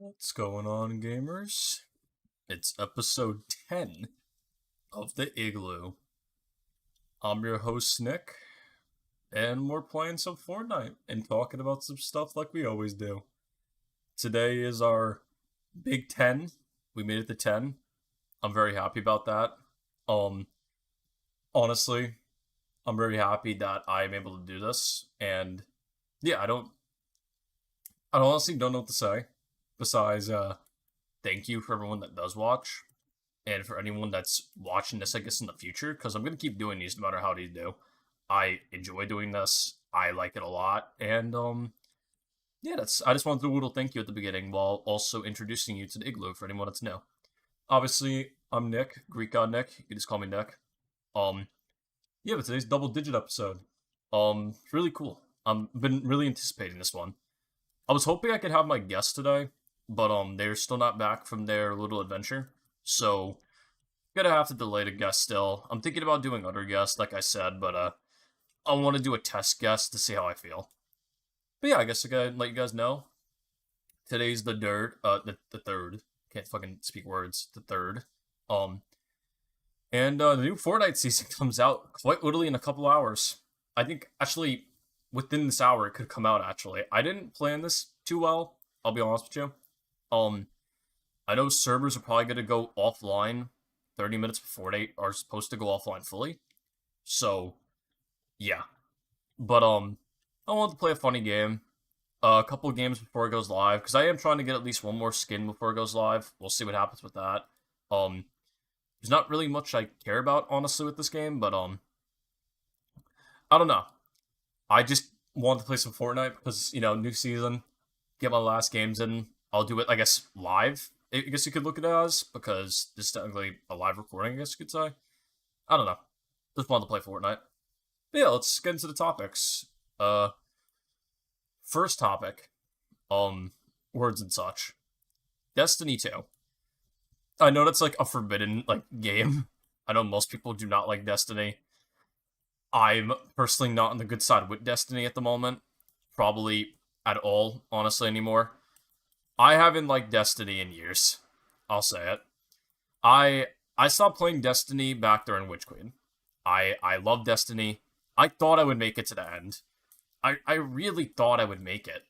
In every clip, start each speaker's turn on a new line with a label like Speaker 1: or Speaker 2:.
Speaker 1: What's going on, gamers? It's episode 10 of the Igloo. I'm your host, Nick, and we're playing some Fortnite and talking about some stuff like we always do. Today is our big 10. We made it to 10. I'm very happy about that. Um, Honestly, I'm very happy that I'm able to do this, and yeah, I honestly don't know what to say besides, thank you for everyone that does watch. And for anyone that's watching this, I guess, in the future, because I'm going to keep doing these no matter how these do. I enjoy doing this. I like it a lot. And, yeah, I just wanted to do a little thank you at the beginning while also introducing you to the Igloo for anyone that's new. Obviously, I'm Nick, Greek God Nick. You can just call me Nick. Um, yeah, but today's double digit episode. It's really cool. Been really anticipating this one. I was hoping I could have my guest today, but they're still not back from their little adventure, so gonna have to delay the guest still. I'm thinking about doing other guests, like I said, but I want to do a test guest to see how I feel. But yeah, I guess I gotta let you guys know. Today's the third. Can't fucking speak words. The third. Um, and the new Fortnite season comes out quite literally in a couple hours. I think actually within this hour it could come out. Actually, I didn't plan this too well. I'll be honest with you. Um, I know servers are probably gonna go offline 30 minutes before they are supposed to go offline fully. So, yeah. But I want to play a funny game. A couple of games before it goes live because I am trying to get at least one more skin before it goes live. We'll see what happens with that. Um, there's not really much I care about honestly with this game, but I don't know. I just want to play some Fortnite because new season, get my last games in. I'll do it, I guess, live. I guess you could look at it as because this is technically a live recording. I guess you could say. I don't know. Just wanted to play Fortnite. But yeah, let's get into the topics. First topic, words and such. Destiny 2. I know that's like a forbidden game. I know most people do not like Destiny. I'm personally not on the good side with Destiny at the moment. Probably at all, honestly, anymore. I haven't liked Destiny in years. I'll say it. I stopped playing Destiny back during Witch Queen. I love Destiny. I thought I would make it to the end. I really thought I would make it.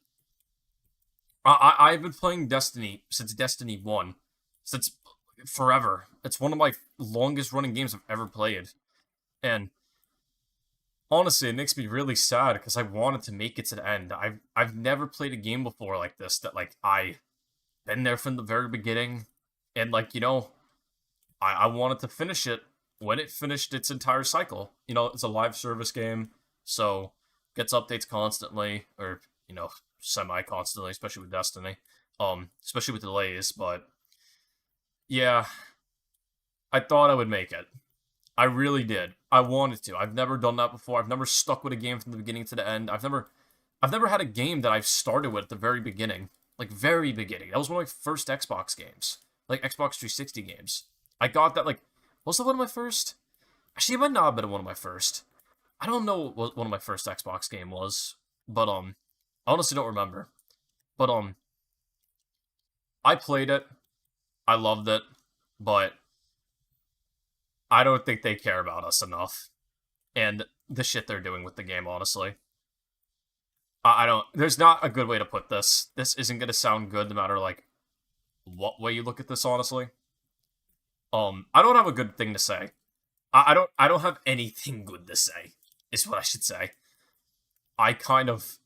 Speaker 1: I've been playing Destiny since Destiny 1. Since forever. It's one of my longest running games I've ever played. And honestly, it makes me really sad because I wanted to make it to the end. I've never played a game before like this that I been there from the very beginning, and I wanted to finish it when it finished its entire cycle. It's a live service game, so gets updates constantly, or semi constantly, especially with Destiny, especially with delays. But yeah, I thought I would make it. I really did. I wanted to. I've never done that before. I've never stuck with a game from the beginning to the end. I've never had a game that I've started with at the very beginning. Like, very beginning. That was one of my first Xbox games. Like, Xbox 360 games. I got that, was that one of my first? Actually, it might not have been one of my first. I don't know what one of my first Xbox game was. But, I honestly don't remember. But, I played it. I loved it. But I don't think they care about us enough. And the shit they're doing with the game, honestly. I don't. There's not a good way to put this. This isn't gonna sound good no matter what way you look at this. Honestly, I don't have a good thing to say. I don't have anything good to say. Is what I should say. I kind of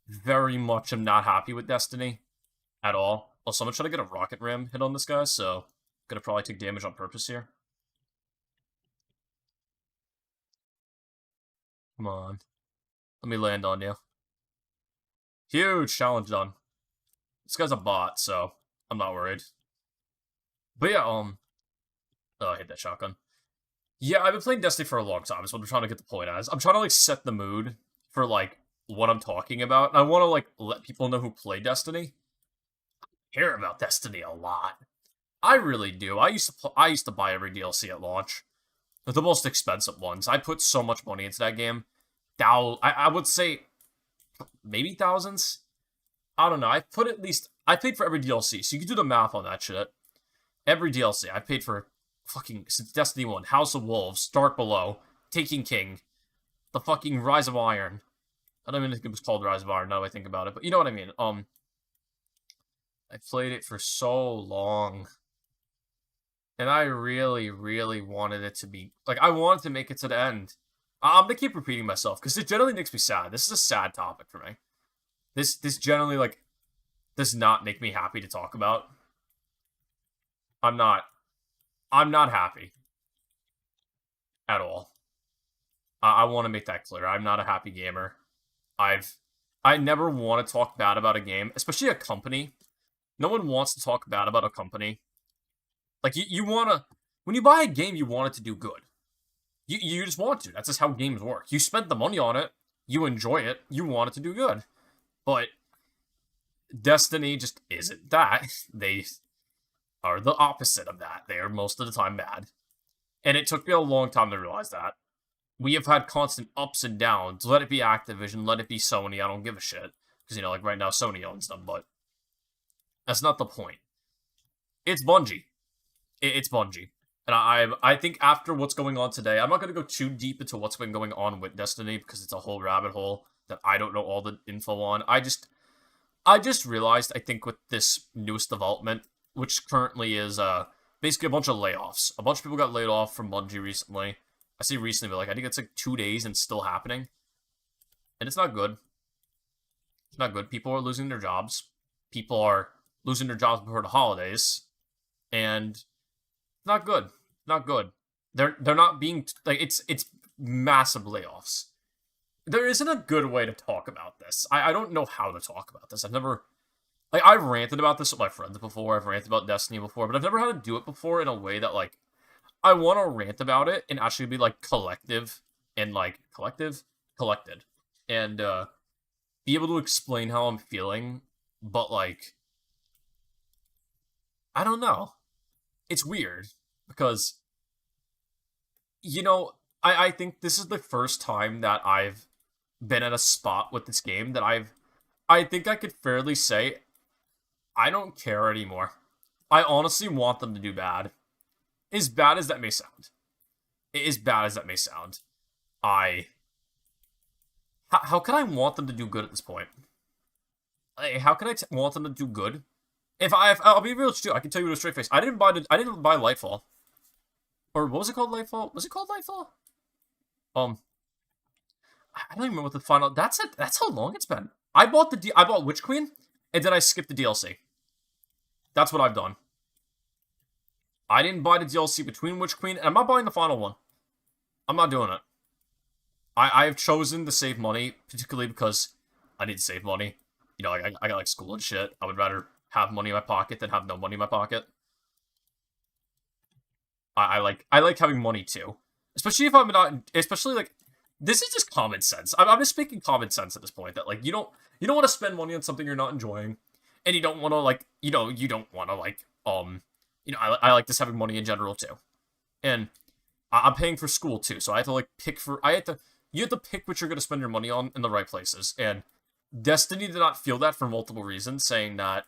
Speaker 1: very much am not happy with Destiny at all. Also, I'm gonna try to get a rocket ram hit on this guy, so gonna probably take damage on purpose here. Come on, let me land on you. Huge challenge done. This guy's a bot, so I'm not worried. But yeah, oh, I hit that shotgun. Yeah, I've been playing Destiny for a long time, so I'm trying to get the point as. I'm trying to, set the mood for, what I'm talking about. And I want to, let people know who play Destiny. I care about Destiny a lot. I really do. I used to buy every DLC at launch. The most expensive ones. I put so much money into that game. I would say maybe thousands. I don't know. I put at least I paid for every DLC, so you can do the math on that shit. Every DLC. I paid for fucking since Destiny 1, House of Wolves, Dark Below, Taking King, the fucking Rise of Iron. I don't even think it was called Rise of Iron now that I think about it, but you know what I mean. I played it for so long. And I really, really wanted it to be like I wanted to make it to the end. I'm gonna keep repeating myself because it generally makes me sad. This is a sad topic for me. This generally like does not make me happy to talk about. I'm not I'm not happy at all. I want to make that clear. I'm not a happy gamer. I've I never want to talk bad about a game, especially a company. No one wants to talk bad about a company. Like you wanna when you buy a game, you want it to do good. You just want to. That's just how games work. You spent the money on it. You enjoy it. You want it to do good. But Destiny just isn't that. They are the opposite of that. They are most of the time bad. And it took me a long time to realize that. We have had constant ups and downs. Let it be Activision, let it be Sony. I don't give a shit. Because, like right now, Sony owns them, but that's not the point. It's Bungie. It's Bungie. And I think after what's going on today, I'm not going to go too deep into what's been going on with Destiny because it's a whole rabbit hole that I don't know all the info on. I just realized, I think, with this newest development, which currently is basically a bunch of layoffs. A bunch of people got laid off from Bungie recently. I say recently, but I think it's like 2 days and still happening. And it's not good. It's not good. People are losing their jobs. People are losing their jobs before the holidays. And not good. Not good. They're not being like it's massive layoffs. There isn't a good way to talk about this. I don't know how to talk about this. I've ranted about this with my friends before. I've ranted about Destiny before, but I've never had to do it before in a way that like I want to rant about it and actually be like collective and like collected and be able to explain how I'm feeling, but like I don't know. It's weird because I think this is the first time that I've been at a spot with this game that I think I could fairly say I don't care anymore. I honestly want them to do bad. As bad as that may sound. As bad as that may sound. How can I want them to do good at this point? Like, how can I want them to do good? I'll be real with you, I can tell you with a straight face. I didn't buy Lightfall. Or what was it called, Lightfall? Was it called Lightfall? I don't even remember what the final. That's it. That's how long it's been. I bought Witch Queen, and then I skipped the DLC. That's what I've done. I didn't buy the DLC between Witch Queen, and I'm not buying the final one. I'm not doing it. I have chosen to save money, particularly because I need to save money. I got like school and shit. I would rather have money in my pocket than have no money in my pocket. I like having money too, especially if I'm not. Especially like this is just common sense. I'm just speaking common sense at this point. That like you don't want to spend money on something you're not enjoying, and you don't want to like you don't want to like I like just having money in general too, and I'm paying for school too, so I have to like you have to pick what you're going to spend your money on in the right places, and Destiny did not feel that for multiple reasons, saying that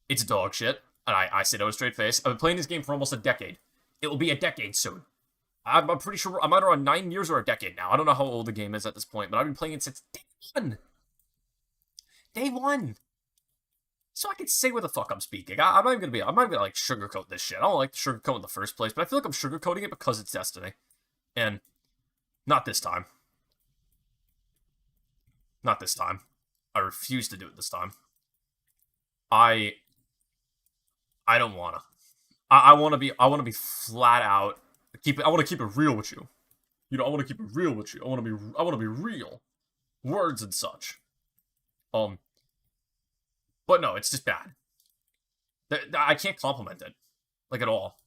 Speaker 1: it's dog shit, and I say that with a straight face. I've been playing this game for almost a decade. It will be a decade soon. I'm pretty sure I'm either on 9 years or a decade now. I don't know how old the game is at this point, but I've been playing it since day one. Day one. So I can say what the fuck I'm speaking. I'm not gonna like sugarcoat this shit. I don't like to sugarcoat in the first place, but I feel like I'm sugarcoating it because it's Destiny. And not this time. Not this time. I refuse to do it this time. I don't wanna. I want to be flat out. I want to keep it real with you. I want to keep it real with you. I want to be real. Words and such. But no, it's just bad. I can't compliment it, like at all.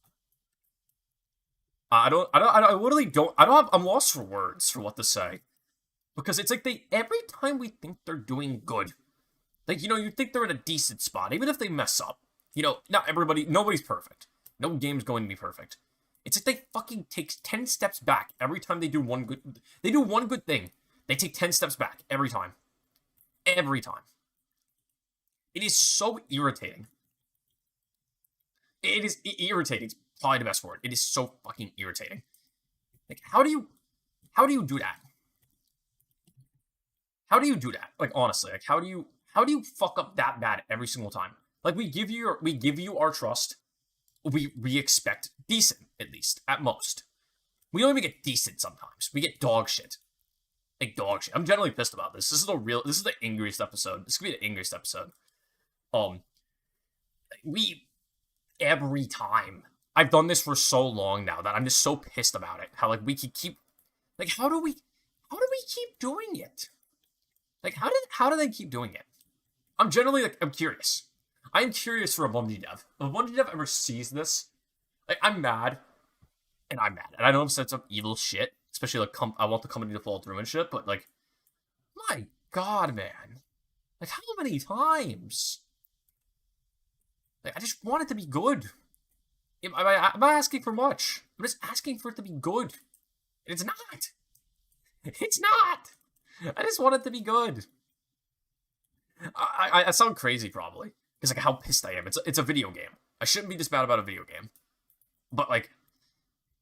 Speaker 1: I literally don't. I'm lost for words for what to say, because it's like every time we think they're doing good, like you think they're in a decent spot, even if they mess up. Nobody's perfect. No game's going to be perfect. It's like they fucking take 10 steps back every time they do one good thing. They take 10 steps back every time. Every time. It is so irritating. It is irritating. It's probably the best word. It is so fucking irritating. Like, how do you do that? How do you do that? Like, honestly, like, how do you fuck up that bad every single time? Like, we give you our trust. We expect decent, at least, at most. We don't even get decent sometimes. We get dog shit. Like dog shit. I'm generally pissed about this. This is the angriest episode. This could be the angriest episode. Um we every time. I've done this for so long now that I'm just so pissed about it. How like we could keep like how do we keep doing it? Like how do they keep doing it? I'm generally like I'm curious. I'm curious for a Bungie dev. If a Bungie dev ever sees this, like I'm mad, and I'm mad, and I know I'm saying some evil shit, especially like I want the company to fall through and shit, but like, my god, man, like how many times? Like I just want it to be good. Am I asking for much? I'm just asking for it to be good. It's not. It's not. I just want it to be good. I sound crazy probably because like how pissed I am. It's a video game. I shouldn't be this bad about a video game, but like,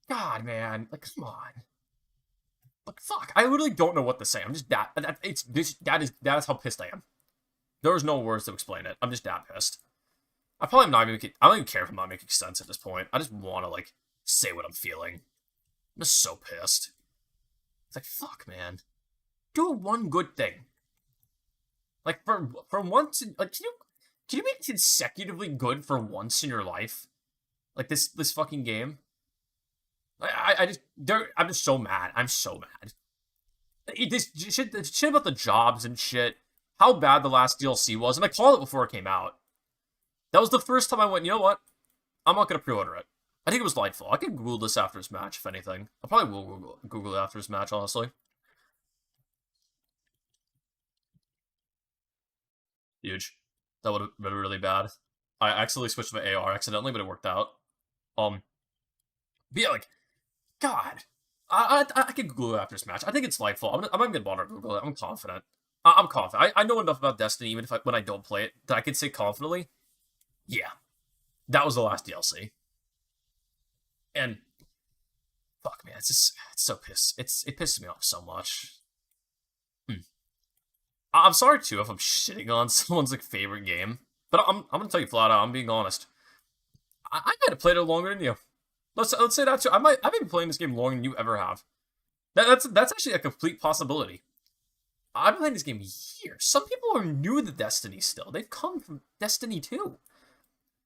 Speaker 1: God, man, like come on. Like fuck, I literally don't know what to say. I'm just that is how pissed I am. There's no words to explain it. I'm just that pissed. I probably am not even. I don't even care if I'm not making sense at this point. I just want to like say what I'm feeling. I'm just so pissed. It's like fuck, man. Do one good thing. Like for once, like can you be consecutively good for once in your life? Like this fucking game. I'm just so mad. I'm so mad. The shit about the jobs and shit. How bad the last DLC was, and I called it before it came out. That was the first time I went, you know what? I'm not gonna pre-order it. I think it was Lightfall. I could Google this after this match, if anything. I probably will Google it after this match, honestly. Huge. That would have been really bad. I accidentally switched my AR accidentally, but it worked out. Um, but yeah, like, God. I could Google it after this match. I think it's Lightfall. I'm not gonna bother to Google it. I'm confident. I'm confident. I know enough about Destiny, even if when I don't play it, that I can say confidently, yeah, that was the last DLC. And fuck, man, it's so pissed. It pisses me off so much. Hmm. I'm sorry too if I'm shitting on someone's like favorite game, but I'm gonna tell you flat out. I'm being honest. I might have played it longer than you. Let's say that too. I've been playing this game longer than you ever have. That's actually a complete possibility. I've been playing this game years. Some people are new to Destiny still. They've come from Destiny 2.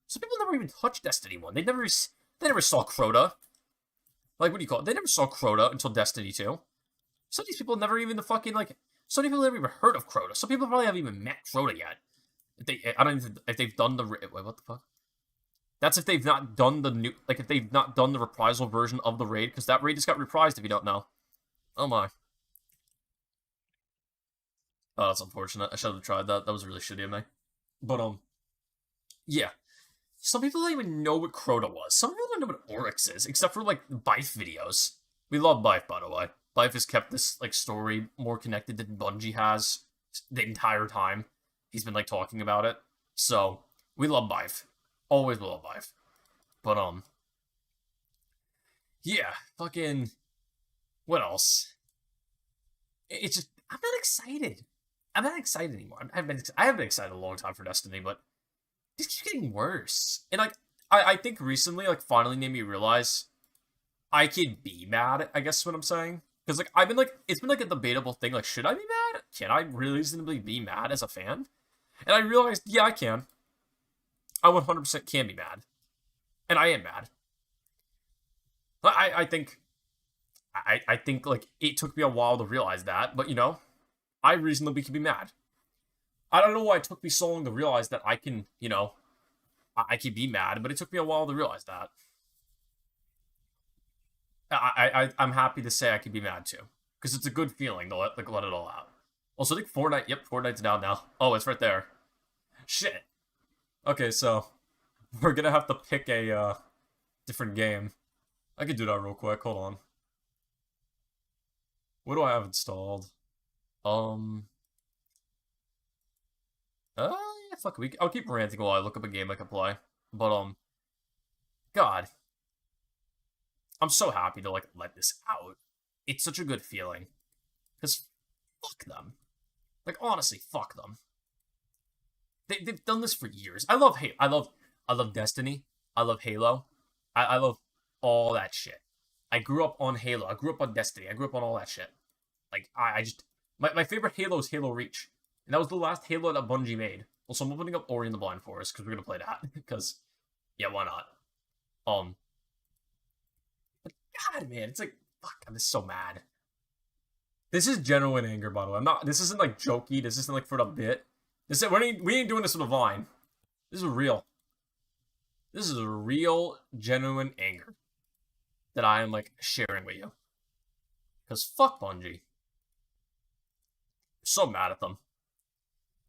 Speaker 1: Some people never even touched Destiny 1. They never saw Crota. Like, what do you call it? They never saw Crota until Destiny 2. Some of these people never even some people never even heard of Crota. Some people probably haven't even met Crota yet. I don't even, if they've done the, wait, what the fuck? That's if they've not done the new, like, if they've not done the reprisal version of the raid, because that raid just got reprised if you don't know. Oh my. Oh, that's unfortunate. I should have tried that. That was really shitty of me. But, yeah. Some people don't even know what Crota was. Some people don't know what Oryx is, except for, like, Bife videos. We love Bife, by the way. Bife has kept this, like, story more connected than Bungie has the entire time. He's been, like, talking about it. So, we love Bife. Always will love Bife. But, yeah, fucking, what else? It's just, I'm not excited. I'm not excited anymore. I haven't been excited a long time for Destiny, but it keeps getting worse. And, like, I think recently, like, finally made me realize I can be mad, I guess is what I'm saying. Because, like, it's been, like, a debatable thing. Like, should I be mad? Can I reasonably be mad as a fan? And I realized, yeah, I can. I 100% can be mad. And I am mad. I think, like, it took me a while to realize that. But, you know, I reasonably can be mad. I don't know why it took me so long to realize that I can, you know, I can be mad, but it took me a while to realize that. I'm happy to say I can be mad too, because it's a good feeling to let it all out. Also, I think Fortnite. Yep, Fortnite's down now. Oh, it's right there. Shit. Okay, so we're gonna have to pick a different game. I could do that real quick. Hold on. What do I have installed? Um. Uh, fuck, I'll keep ranting while I look up a game I can play. But, God, I'm so happy to, like, let this out. It's such a good feeling. Because, fuck them. Like, honestly, fuck them. They've done this for years. I love I love Destiny. I love Halo. I love all that shit. I grew up on Halo. I grew up on Destiny. I grew up on all that shit. Like, I just... My favorite Halo is Halo Reach. And that was the last Halo that Bungie made. Also, I'm opening up Ori and the Blind Forest, because we're going to play that. Because, yeah, why not? But God, man, it's like, fuck, I'm just so mad. This is genuine anger, by the way. This isn't, like, jokey. This isn't, like, for the bit. We ain't doing this with a Vine. This is real. This is a real, genuine anger that I am, like, sharing with you. Because fuck Bungie. I'm so mad at them.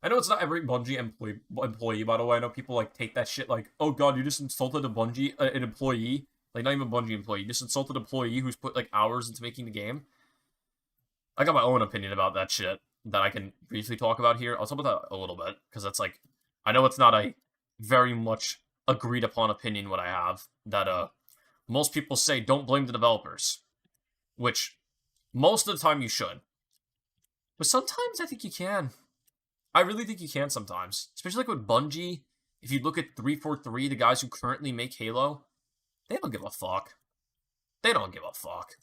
Speaker 1: I know it's not every Bungie employee, by the way. I know people, like, take that shit like, oh god, you just insulted a Bungie, an employee. Like, not even a Bungie employee. You just insulted an employee who's put, like, hours into making the game. I got my own opinion about that shit that I can briefly talk about here. I'll talk about that a little bit, because that's, like, I know it's not a very much agreed upon opinion what I have, that, most people say don't blame the developers. Which, most of the time you should. But sometimes I think you can. I really think you can sometimes. Especially like with Bungie, if you look at 343, the guys who currently make Halo, they don't give a fuck. They don't give a fuck.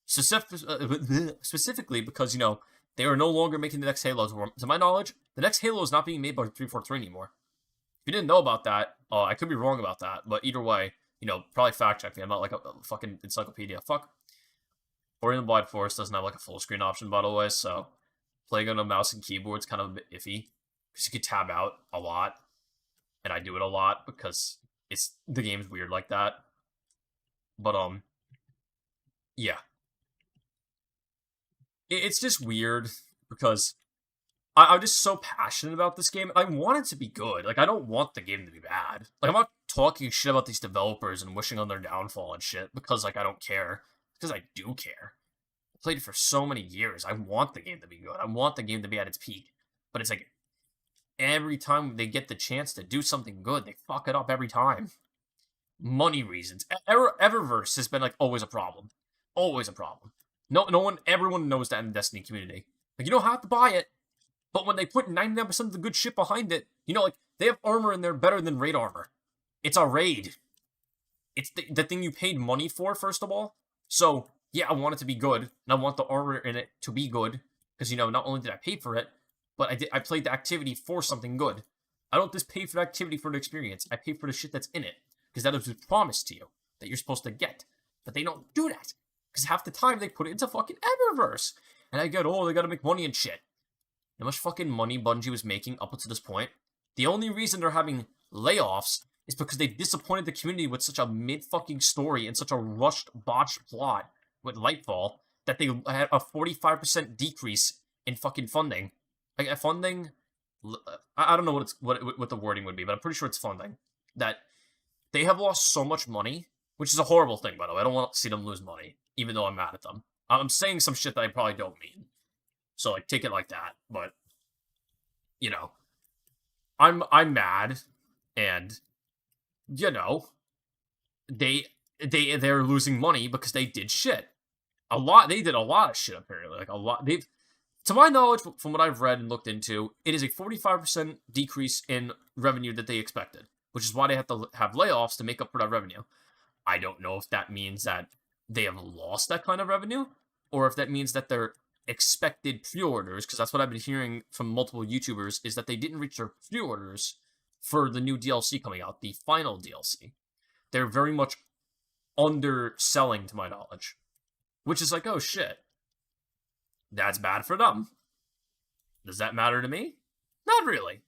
Speaker 1: Specifically because, you know, they are no longer making the next Halo. To my knowledge, the next Halo is not being made by 343 anymore. If you didn't know about that, I could be wrong about that, but either way, you know, probably fact check me. I'm not like a fucking encyclopedia. Fuck. Ori and the Blind Forest doesn't have like a full screen option, by the way, so playing on a mouse and keyboard is kind of a bit iffy. Because you could tab out a lot. And I do it a lot because the game's weird like that. But, yeah. It's just weird because I'm just so passionate about this game. I want it to be good. Like, I don't want the game to be bad. Like, I'm not talking shit about these developers and wishing on their downfall and shit because, like, I don't care. Because I do care. I played it for so many years. I want the game to be good. I want the game to be at its peak. But it's like, every time they get the chance to do something good, they fuck it up every time. Money reasons. Eververse has been, like, always a problem. Always a problem. Everyone knows that in the Destiny community. Like, you don't have to buy it, but when they put 99% of the good shit behind it, you know, like, they have armor in there better than raid armor. It's a raid. It's the thing you paid money for, first of all. So, yeah, I want it to be good, and I want the armor in it to be good, because, you know, not only did I pay for it, but I played the activity for something good. I don't just pay for the activity for the experience. I pay for the shit that's in it, because that is promised to you, that you're supposed to get. But they don't do that, because half the time they put it into fucking Eververse. And I get, oh, they gotta make money and shit. How much fucking money Bungie was making up until this point? The only reason they're having layoffs is because they disappointed the community with such a mid-fucking story and such a rushed, botched plot with Lightfall that they had a 45% decrease in fucking funding. Like, funding... I don't know what the wording would be, but I'm pretty sure it's funding. That they have lost so much money, which is a horrible thing, by the way. I don't want to see them lose money, even though I'm mad at them. I'm saying some shit that I probably don't mean. So, like, take it like that. But, you know, I'm mad, and, you know, they're losing money because they did shit. They did a lot of shit, apparently. Like, a lot. To my knowledge, from what I've read and looked into, it is a 45% decrease in revenue that they expected, which is why they have to have layoffs to make up for that revenue. I don't know if that means that they have lost that kind of revenue, or if that means that their expected pre-orders, because that's what I've been hearing from multiple YouTubers, is that they didn't reach their pre-orders for the new DLC coming out, the final DLC. They're very much underselling, to my knowledge. Which is like, oh shit. That's bad for them. Does that matter to me? Not really.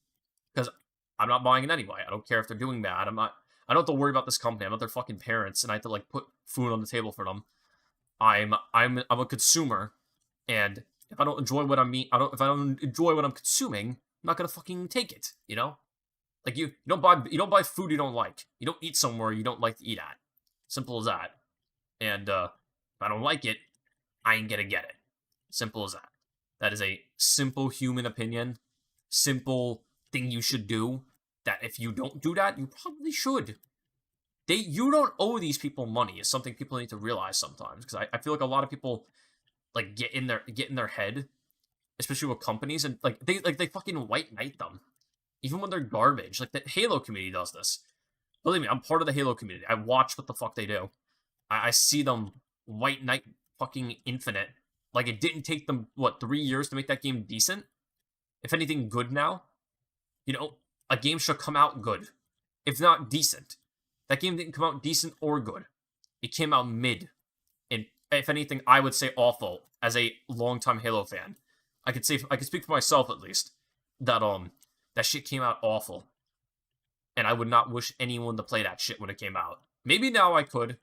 Speaker 1: Because I'm not buying it anyway. I don't care if they're doing bad. I don't have to worry about this company. I'm not their fucking parents, and I have to, like, put food on the table for them. I'm a consumer, and if I don't enjoy what if I don't enjoy what I'm consuming, I'm not gonna fucking take it, you know? Like, you don't buy food you don't like. You don't eat somewhere you don't like to eat at. Simple as that. And if I don't like it, I ain't gonna get it. Simple as that. That is a simple human opinion. Simple thing you should do. That if you don't do that, you probably should. You don't owe these people money is something people need to realize sometimes, because I feel like a lot of people like get in their head, especially with companies, and they fucking white knight them even when they're garbage. Like the Halo community does this. Believe me, I'm part of the Halo community. I watch what the fuck they do. I see them white knight fucking Infinite. Like it didn't take them 3 years to make that game decent. If anything, good now. You know, a game should come out good, if not decent. That game didn't come out decent or good. It came out mid. And if anything, I would say awful as a longtime Halo fan. I could speak for myself at least. That shit came out awful. And I would not wish anyone to play that shit when it came out. Maybe now I could.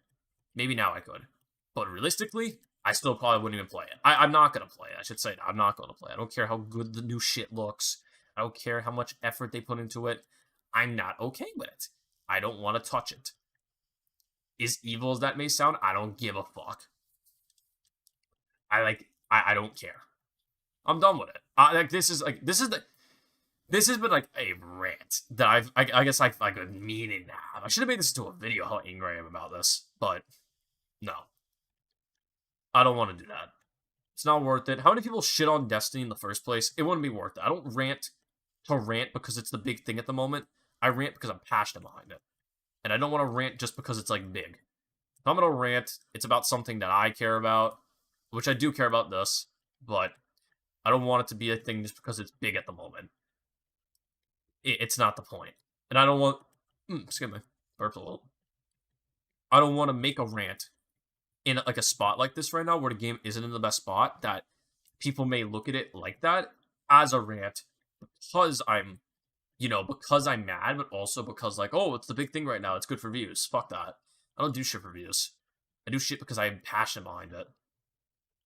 Speaker 1: But realistically, I still probably wouldn't even play it. I'm not going to play it. I should say that. I'm not going to play it. I don't care how good the new shit looks. I don't care how much effort they put into it. I'm not okay with it. I don't want to touch it. As evil as that may sound, I don't give a fuck. I don't care. I'm done with it. This has been like a rant that I guess I've been meaning to have. I should have made this into a video how angry I am about this, but no. I don't want to do that. It's not worth it. How many people shit on Destiny in the first place? It wouldn't be worth it. I don't rant to rant because it's the big thing at the moment. I rant because I'm passionate behind it. And I don't want to rant just because it's like big. If I'm going to rant, it's about something that I care about, which I do care about this, but I don't want it to be a thing just because it's big at the moment. It's not the point. And I don't want... excuse me. Burped a little. I don't want to make a rant in like a spot like this right now where the game isn't in the best spot, that people may look at it like that as a rant because I'm mad, but also because like, oh, it's the big thing right now. It's good for views. Fuck that. I don't do shit for views. I do shit because I'm passionate behind it.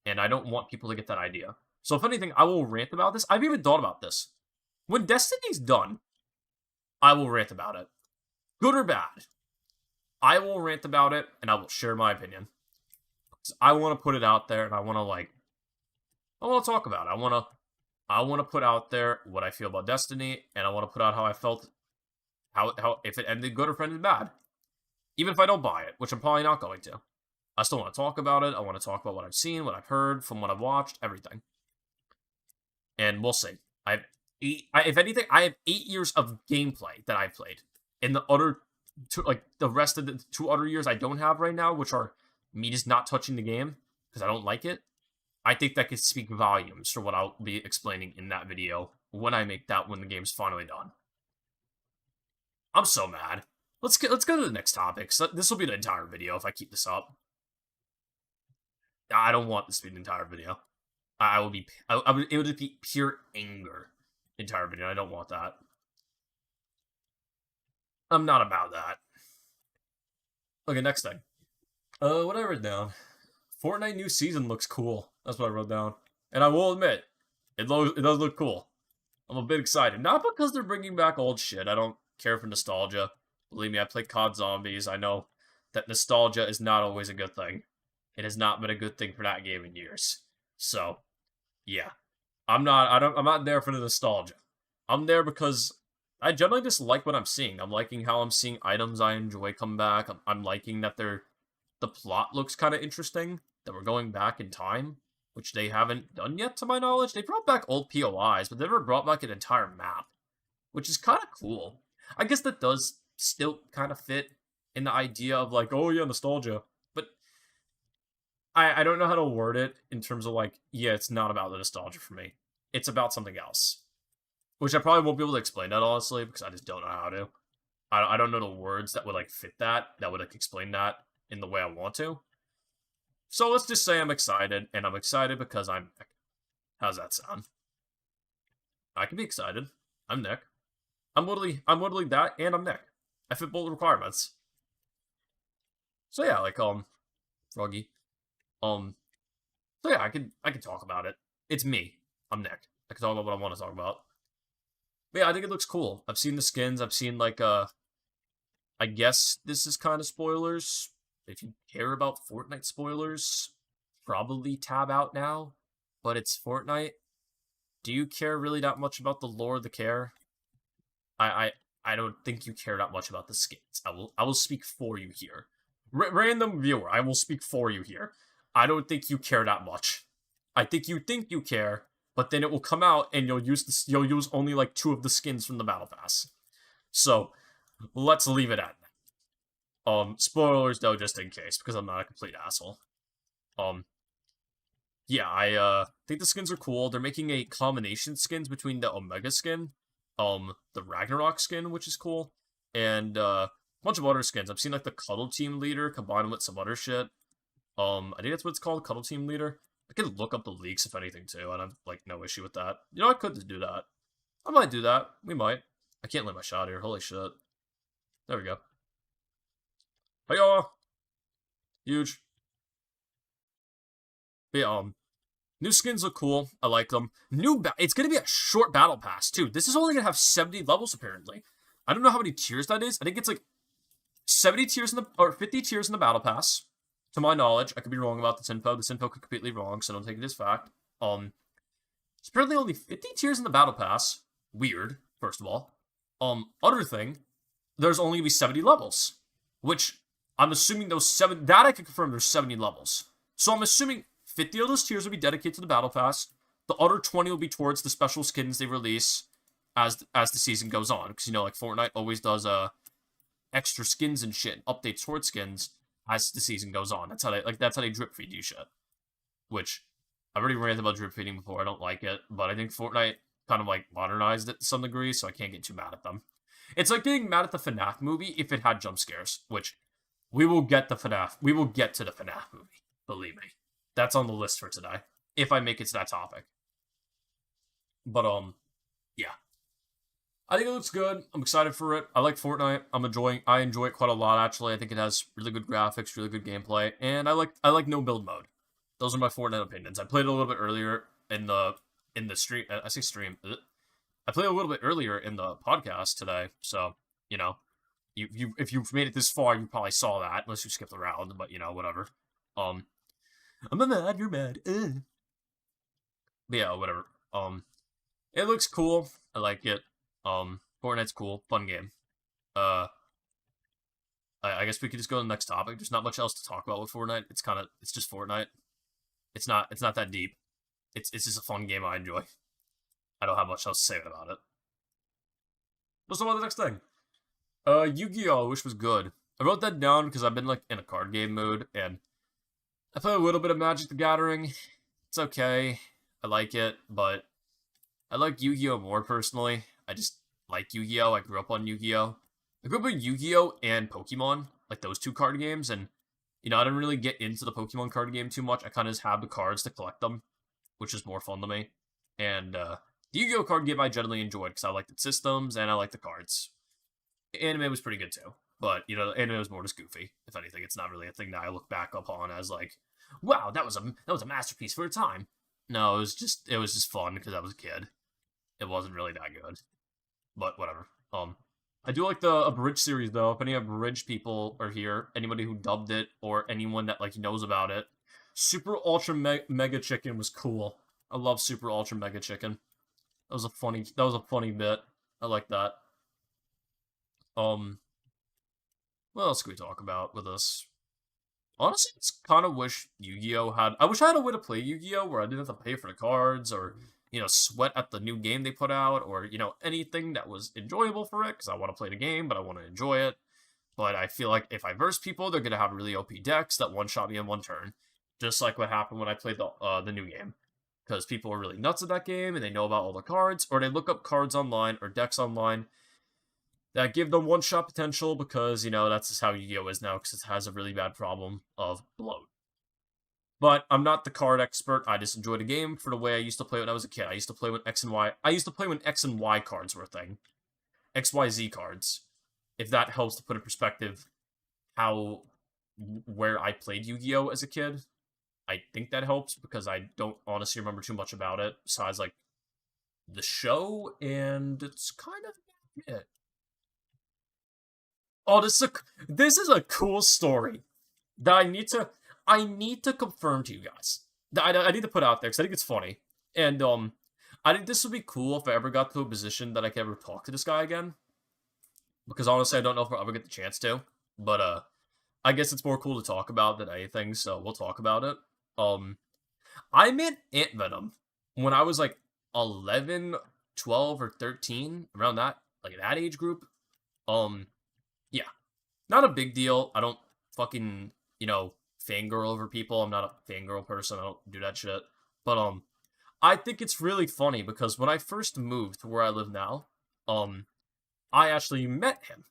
Speaker 1: And I don't want people to get that idea. So if anything, I will rant about this. I've even thought about this. When Destiny's done, I will rant about it. Good or bad. I will rant about it, and I will share my opinion. I want to put it out there, and I want to talk about it. I want to put out there what I feel about Destiny, and I want to put out how I felt, how if it ended good or if it ended bad. Even if I don't buy it, which I'm probably not going to. I still want to talk about it. I want to talk about what I've seen, what I've heard, from what I've watched, everything. And we'll see. If anything, I have 8 years of gameplay that I've played. And the rest of the 2 other years I don't have right now, which are me just not touching the game because I don't like it. I think that could speak volumes for what I'll be explaining in that video when the game's finally done. I'm so mad. Let's go to the next topic. So this will be the entire video if I keep this up. I don't want this to be the entire video. It would be pure anger. Entire video. I don't want that. I'm not about that. Okay, next thing. What I wrote down. Fortnite new season looks cool. That's what I wrote down. And I will admit, it does look cool. I'm a bit excited. Not because they're bringing back old shit. I don't care for nostalgia. Believe me, I played COD Zombies. I know that nostalgia is not always a good thing. It has not been a good thing for that game in years. So, yeah. I'm not there for the nostalgia. I'm there because I generally just like what I'm seeing. I'm liking how I'm seeing items I enjoy come back. I'm liking that the plot looks kind of interesting, that we're going back in time, which they haven't done yet to my knowledge. They brought back old POIs, but they never brought back an entire map, which is kind of cool. I guess that does still kind of fit in the idea of like, oh yeah, nostalgia. But I don't know how to word it in terms of like, yeah, it's not about the nostalgia for me. It's about something else. Which I probably won't be able to explain that, honestly, because I just don't know how to. I don't know the words that would like fit that would like explain that in the way I want to. So let's just say I'm excited, and I'm excited because I'm Nick. How's that sound? I can be excited. I'm Nick. I'm literally that, and I'm Nick. I fit both requirements. So yeah, like Froggy. So yeah, I can talk about it. It's me. I'm Nick. I can talk about what I want to talk about. But yeah, I think it looks cool. I've seen the skins. I've seen like I guess this is kind of spoilers. If you care about Fortnite spoilers, probably tab out now. But it's Fortnite. Do you care really that much about the lore of the care? I I don't think you care that much about the skins. I will speak for you here. Random viewer, I will speak for you here. I don't think you care that much. I think you care, but then it will come out and you'll use only like two of the skins from the battle pass. So let's leave it at that. Spoilers though, just in case, because I'm not a complete asshole. Um, yeah, I think the skins are cool. They're making a combination skins between the Omega skin, the Ragnarok skin, which is cool, and a bunch of other skins. I've seen like the Cuddle Team Leader combined with some other shit. I think that's what it's called, Cuddle Team Leader. I could look up the leaks if anything too, and I've like no issue with that. You know, I could just do that. I might do that. We might. I can't let my shot here. Holy shit. There we go. Hiya! Huge. But yeah, new skins look cool. I like them. It's gonna be a short battle pass too. This is only gonna have 70 levels apparently. I don't know how many tiers that is. I think it's like 70 tiers in the or 50 tiers in the battle pass. To my knowledge, I could be wrong about this info. This info could be completely wrong, so don't take it as fact. It's apparently only 50 tiers in the battle pass. Weird, first of all. Other thing, there's only gonna be 70 levels, which I'm assuming those that I can confirm there's 70 levels. So I'm assuming 50 of those tiers will be dedicated to the battle pass. The other 20 will be towards the special skins they release as the season goes on, because you know, like Fortnite always does extra skins and shit, updates towards skins as the season goes on. That's how they drip feed you shit. Which I've already ranted about drip feeding before. I don't like it, but I think Fortnite kind of like modernized it to some degree, so I can't get too mad at them. It's like getting mad at the FNAF movie if it had jump scares, which we will get the FNAF. We will get to the FNAF movie. Believe me. That's on the list for today. If I make it to that topic. But yeah. I think it looks good. I'm excited for it. I like Fortnite. I enjoy it quite a lot actually. I think it has really good graphics, really good gameplay, and I like no build mode. Those are my Fortnite opinions. I played it a little bit earlier in the stream. I say stream. I played a little bit earlier in the podcast today, so you know, if you've made it this far, you probably saw that unless you skipped around. But you know, whatever. I'm mad. You're mad. But yeah, whatever. It looks cool. I like it. Fortnite's cool, fun game. Uh, I guess we could just go to the next topic. There's not much else to talk about with Fortnite. It's just Fortnite. It's not that deep. It's just a fun game I enjoy. I don't have much else to say about it. What's the next thing? Yu-Gi-Oh, which was good. I wrote that down because I've been like in a card game mood, and I play a little bit of Magic the Gathering. It's okay. I like it, but I like Yu-Gi-Oh more personally. I just like Yu-Gi-Oh. I grew up on Yu-Gi-Oh. I grew up on Yu-Gi-Oh and Pokemon, like those two card games, and you know, I didn't really get into the Pokemon card game too much. I kind of just have the cards to collect them, which is more fun to me. And the Yu-Gi-Oh card game I generally enjoyed because I liked the systems and I liked the cards. The anime was pretty good too, but you know, the anime was more just goofy. If anything, it's not really a thing that I look back upon as like, wow, that was a masterpiece for a time. No, it was just fun because I was a kid. It wasn't really that good, but whatever. I do like the Abridged series though. If any Abridged people are here, anybody who dubbed it or anyone that like knows about it, Super Ultra Mega Chicken was cool. I love Super Ultra Mega Chicken. That was a funny bit. I like that. Um, what else can we talk about with this? Honestly, it's kind of wish Yu-Gi-Oh had. I wish I had a way to play Yu-Gi-Oh where I didn't have to pay for the cards or you know sweat at the new game they put out or you know anything that was enjoyable for it because I want to play the game but I want to enjoy it. But I feel like if I verse people, they're gonna have really OP decks that one shot me in one turn, just like what happened when I played the new game. Because people are really nuts at that game and they know about all the cards, or they look up cards online or decks online that give them one-shot potential because, you know, that's just how Yu-Gi-Oh! Is now because it has a really bad problem of bloat. But I'm not the card expert. I just enjoy the game for the way I used to play when I was a kid. I used to play when X and Y. I used to play when X and Y cards were a thing. XYZ cards. If that helps to put in perspective where I played Yu-Gi-Oh! As a kid. I think that helps because I don't honestly remember too much about it besides like the show, and it's kind of it. Oh, this is a cool story that I need to confirm to you guys. That I need to put out there because I think it's funny, and I think this would be cool if I ever got to a position that I could ever talk to this guy again. because honestly, I don't know if I'll ever get the chance to. But I guess it's more cool to talk about than anything, so we'll talk about it. Um, I met Ant Venom when I was like 11, 12, or 13, around that, like that age group. Um, yeah, not a big deal. I don't fucking, fangirl over people. I'm not a fangirl person. I don't do that shit. But I think it's really funny because when I first moved to where I live now, um, I actually met him.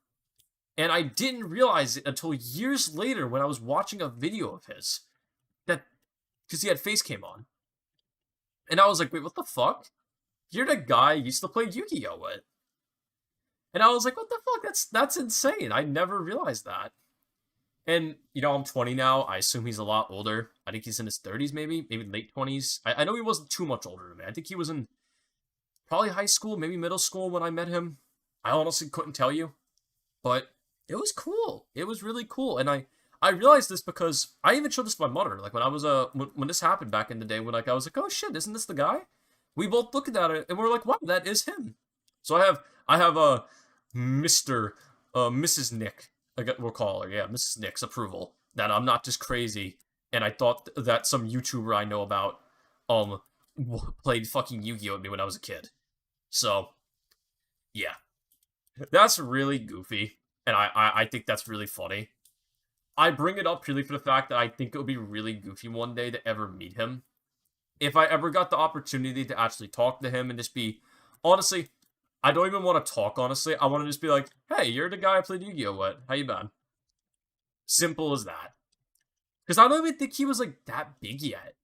Speaker 1: And I didn't realize it until years later when I was watching a video of his that because he had face cam on. And I was like, wait, what the fuck? You're the guy I used to play Yu-Gi-Oh with. And I was like, what the fuck? That's insane. I never realized that. And I'm 20 now. I assume he's a lot older. I think he's in his 30s, maybe late 20s. I know he wasn't too much older than me. I think he was in probably high school, maybe middle school when I met him. I honestly couldn't tell you, but it was cool. It was really cool, and I realized this because I even showed this to my mother. Like when I was when this happened back in the day, when like I was like, oh shit, isn't this the guy? We both looked at it and we're like, wow, that is him. So I have a Mister Mrs. Nick. We'll call her, yeah, Mrs. Nick's approval that I'm not just crazy. And I thought that some YouTuber I know about um played fucking Yu-Gi-Oh with me when I was a kid. So yeah, that's really goofy, and I think that's really funny. I bring it up purely for the fact that I think it would be really goofy one day to ever meet him. If I ever got the opportunity to actually talk to him and just be, honestly, I don't even want to talk, honestly. I want to just be like, hey, you're the guy I played Yu-Gi-Oh with. How you been? Simple as that. Because I don't even think he was, like, that big yet.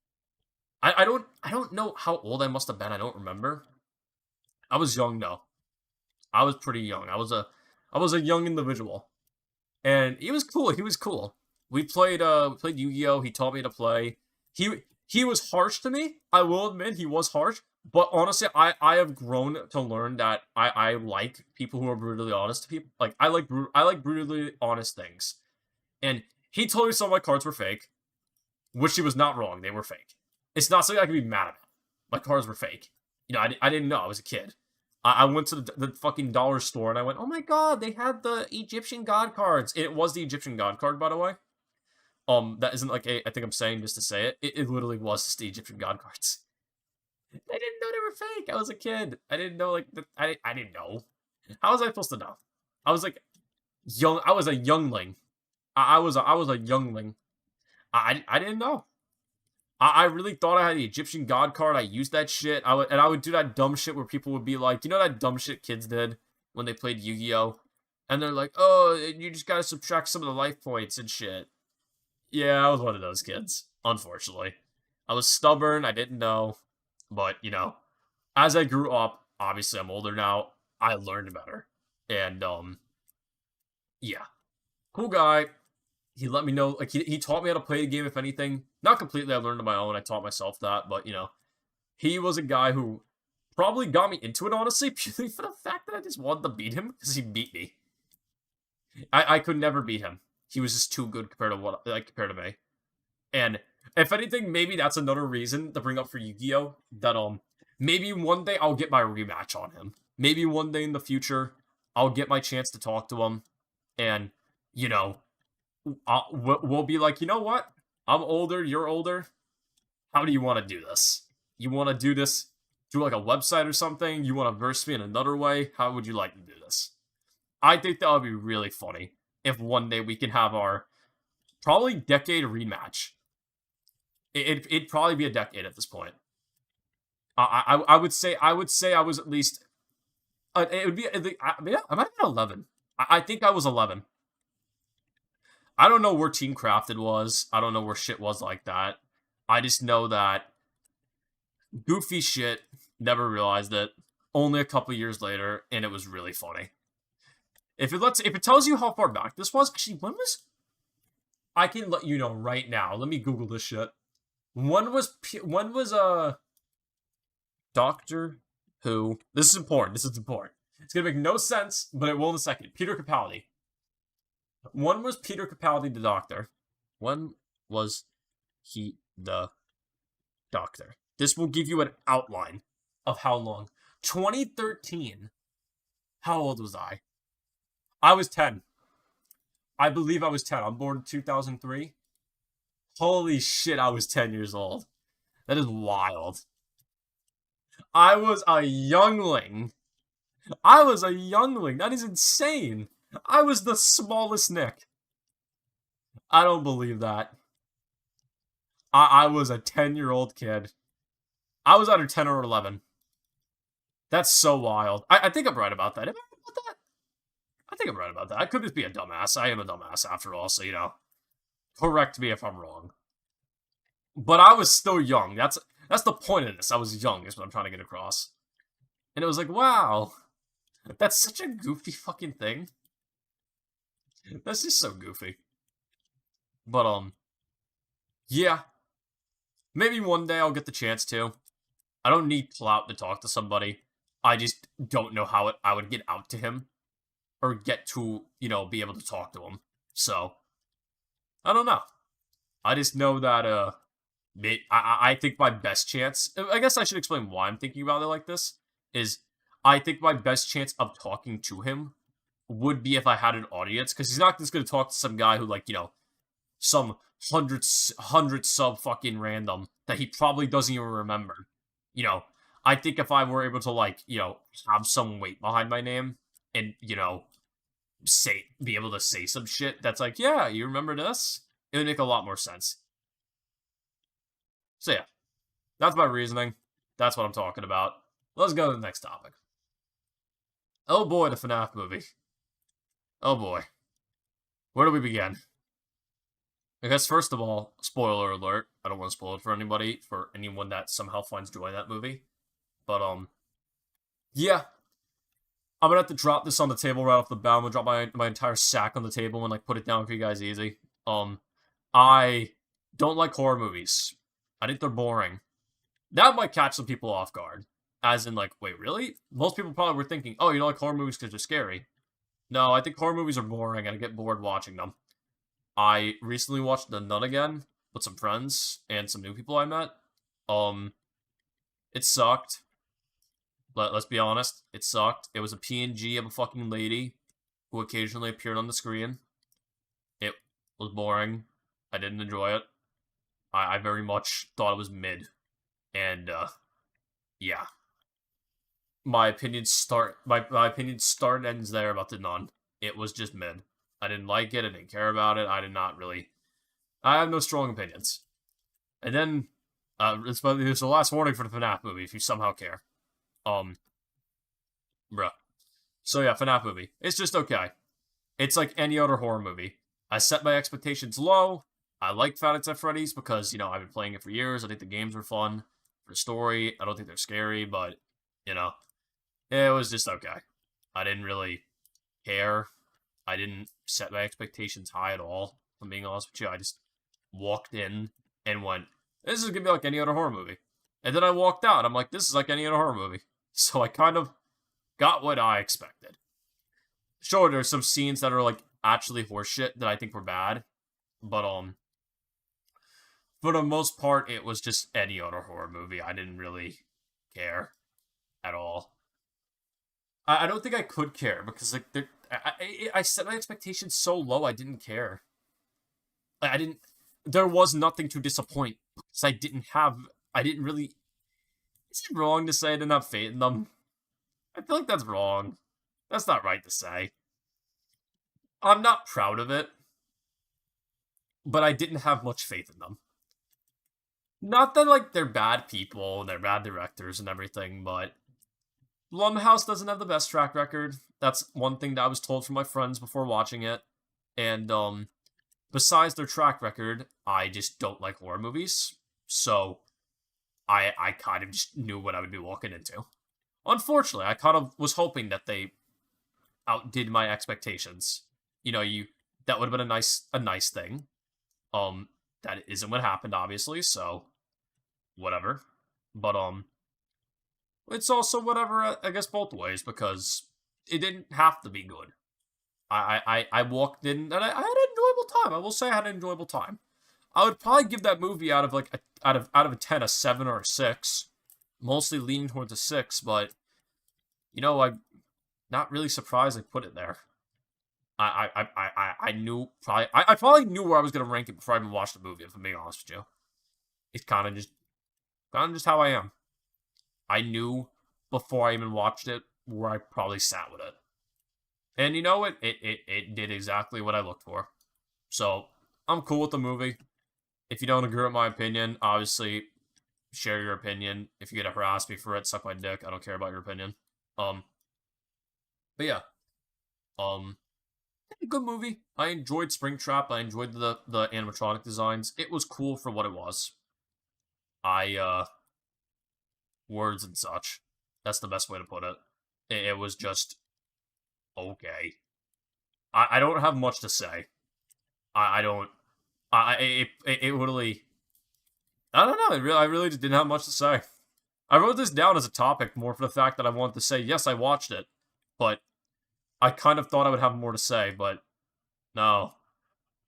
Speaker 1: I don't know how old I must have been. I don't remember. I was young, though. I was pretty young. I was a young individual. And he was cool. He was cool. We played Yu-Gi-Oh. He taught me to play. He was harsh to me. I will admit he was harsh. But honestly, I have grown to learn that I like people who are brutally honest to people. Like I like brutally honest things. And he told me some of my cards were fake, which he was not wrong. They were fake. It's not something I can be mad about. My cards were fake. I didn't know. I was a kid. I went to the fucking dollar store and I went, oh my god, they had the Egyptian god cards. It was the Egyptian god card, by the way. That isn't like I think I'm saying just to say it. It literally was just the Egyptian god cards. I didn't know they were fake. I was a kid. I didn't know I didn't know. How was I supposed to know? I was like young. I was a youngling. I was a youngling. I didn't know. I really thought I had the Egyptian God card. I used that shit. I would do that dumb shit where people would be like, that dumb shit kids did when they played Yu-Gi-Oh, and they're like, oh, you just gotta subtract some of the life points and shit. Yeah, I was one of those kids. Unfortunately, I was stubborn. I didn't know, but as I grew up, obviously I'm older now. I learned better, and yeah, cool guy. He let me know, like he taught me how to play the game. If anything, not completely. I learned on my own. I taught myself that, but he was a guy who probably got me into it, honestly, purely for the fact that I just wanted to beat him because he beat me. I could never beat him. He was just too good compared to me. And if anything, maybe that's another reason to bring up for Yu-Gi-Oh that maybe one day I'll get my rematch on him. Maybe one day in the future I'll get my chance to talk to him, and you know we'll be like, you know what? I'm older. You're older. How do you want to do this? You want to do this through like a website or something? You want to verse me in another way? How would you like to do this? I think that would be really funny if one day we can have our probably decade rematch. It'd probably be a decade at this point. I would say I was at least it would be I might have been 11. I think I was 11. I don't know where Team Crafted was. I don't know where shit was like that. I just know that goofy shit. Never realized it. Only a couple years later, and it was really funny. If it tells you how far back this was, actually, when was I can let you know right now. Let me Google this shit. When was Doctor Who? This is important. This is important. It's gonna make no sense, but it will in a second. Peter Capaldi. When was Peter Capaldi the Doctor? When was he the Doctor? This will give you an outline of how long. 2013. How old was I? I was 10. I believe I was 10. I'm born in 2003. Holy shit, I was 10 years old. That is wild. I was a youngling. I was a youngling. That is insane. I was the smallest Nick. I don't believe that. I was a 10-year-old kid. I was either 10 or 11. That's so wild. I think I'm right about that. Am I right about that? I think I'm right about that. I could just be a dumbass. I am a dumbass after all, so, correct me if I'm wrong. But I was still young. That's the point of this. I was young, is what I'm trying to get across. And it was like, wow, that's such a goofy fucking thing. That's just so goofy. But, yeah. Maybe one day I'll get the chance to. I don't need clout to talk to somebody. I just don't know how I would get out to him. Or get to, be able to talk to him. So, I don't know. I just know that, I think my best chance, I guess I should explain why I'm thinking about it like this, is I think my best chance of talking to him would be if I had an audience, because he's not just going to talk to some guy who, some hundred sub fucking random that he probably doesn't even remember. I think if I were able to, have some weight behind my name and, be able to say some shit that's like, yeah, you remember this? It would make a lot more sense. So yeah, that's my reasoning. That's what I'm talking about. Let's go to the next topic. Oh boy, the FNAF movie. Oh boy. Where do we begin? I guess first of all, spoiler alert. I don't want to spoil it for anybody, for anyone that somehow finds joy in that movie. But yeah. I'm gonna have to drop this on the table right off the bat. I'm gonna drop my entire sack on the table and put it down for you guys easy. I don't like horror movies. I think they're boring. That might catch some people off guard. As in, wait, really? Most people probably were thinking, oh, you don't like horror movies because they're scary. No, I think horror movies are boring and I get bored watching them. I recently watched The Nun again with some friends and some new people I met. It sucked. Let's be honest, it sucked. It was a PNG of a fucking lady who occasionally appeared on the screen. It was boring. I didn't enjoy it. I very much thought it was mid. And, yeah. My opinion start ends there about The Nun. It was just mid. I didn't like it. I didn't care about it. I did not really. I have no strong opinions. And then, it's the last warning for the FNAF movie, if you somehow care. Bruh. So yeah, FNAF movie. It's just okay. It's like any other horror movie. I set my expectations low. I like Five Nights at Freddy's because, I've been playing it for years. I think the games are fun. For the story, I don't think they're scary, but, it was just okay. I didn't really care. I didn't set my expectations high at all, if I'm being honest with you. I just walked in and went, this is gonna be like any other horror movie. And then I walked out, I'm like, this is like any other horror movie. So I kind of got what I expected. Sure, there's some scenes that are, actually horseshit that I think were bad. But, for the most part, it was just any other horror movie. I didn't really care at all. I don't think I could care because I set my expectations so low I didn't care. There was nothing to disappoint because I didn't really. Is it wrong to say I didn't have faith in them? I feel like that's wrong. That's not right to say. I'm not proud of it, but I didn't have much faith in them. Not that, they're bad people and they're bad directors and everything, but Blumhouse doesn't have the best track record. That's one thing that I was told from my friends before watching it. And, besides their track record, I just don't like horror movies. So, I kind of just knew what I would be walking into. Unfortunately, I kind of was hoping that they outdid my expectations. That would have been a nice thing. That isn't what happened, obviously, so whatever. But it's also whatever, I guess, both ways, because it didn't have to be good. I walked in and I had an enjoyable time. I will say I had an enjoyable time. I would probably give that movie out of a 10 a 7 or a 6. Mostly leaning towards a 6, but I'm not really surprised I put it there. I knew probably I probably knew where I was gonna rank it before I even watched the movie. If I'm being honest with you, it's kind of just how I am. I knew before I even watched it where I probably sat with it, and you know what? It did exactly what I looked for. So I'm cool with the movie. If you don't agree with my opinion, obviously share your opinion. If you get to harass me for it, suck my dick. I don't care about your opinion. Um, but yeah, um, good movie. I enjoyed Springtrap. I enjoyed the animatronic designs. It was cool for what it was. I words and such. That's the best way to put it. It was just okay. I don't have much to say. I don't. It literally. I don't know. I really just didn't have much to say. I wrote this down as a topic more for the fact that I wanted to say yes, I watched it, but I kind of thought I would have more to say, but no.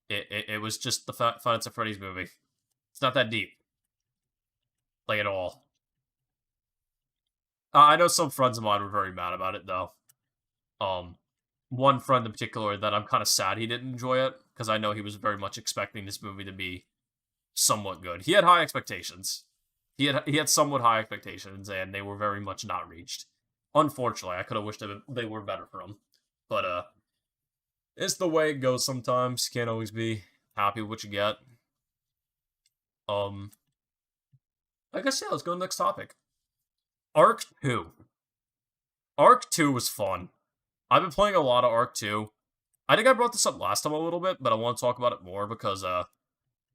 Speaker 1: It was just the Five Nights at Freddy's movie. It's not that deep, like at all. I know some friends of mine were very mad about it though. Um, one friend in particular that I'm kind of sad he didn't enjoy it because I know he was very much expecting this movie to be somewhat good. He had high expectations. He had somewhat high expectations, and they were very much not reached. Unfortunately, I could have wished they were better for him, but it's the way it goes sometimes. You can't always be happy with what you get. Um, I guess yeah. Let's go to the next topic. Arc 2. Arc 2 was fun. I've been playing a lot of Arc 2. I think I brought this up last time a little bit, but I want to talk about it more because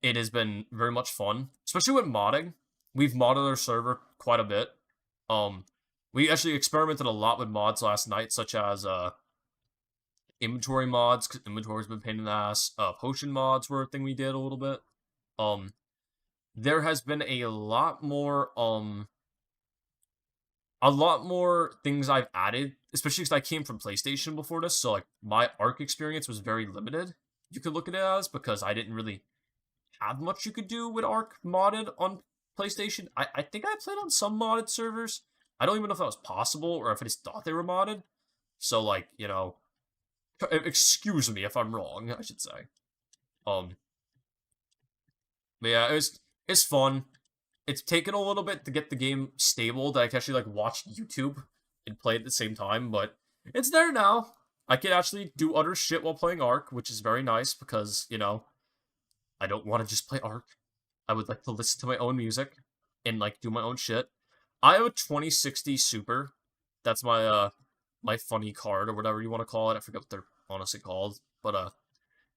Speaker 1: it has been very much fun, especially with modding. We've modded our server quite a bit. Um, we actually experimented a lot with mods last night, such as inventory mods, because inventory's been a pain in the ass. Potion mods were a thing we did a little bit. Um, there has been a lot more things I've added, especially because I came from PlayStation before this, so like my Arc experience was very limited. You could look at it as because I didn't really have much you could do with Arc modded on PlayStation. I think I played on some modded servers. I don't even know if that was possible or if I just thought they were modded. So like, excuse me if I'm wrong, I should say. Um, but yeah, it's fun. It's taken a little bit to get the game stable that I can actually like watch YouTube and play at the same time, but it's there now. I can actually do other shit while playing Arc, which is very nice because, I don't want to just play Arc. I would like to listen to my own music and like do my own shit. I have a 2060 Super. That's my funny card or whatever you want to call it. I forget what they're honestly called, but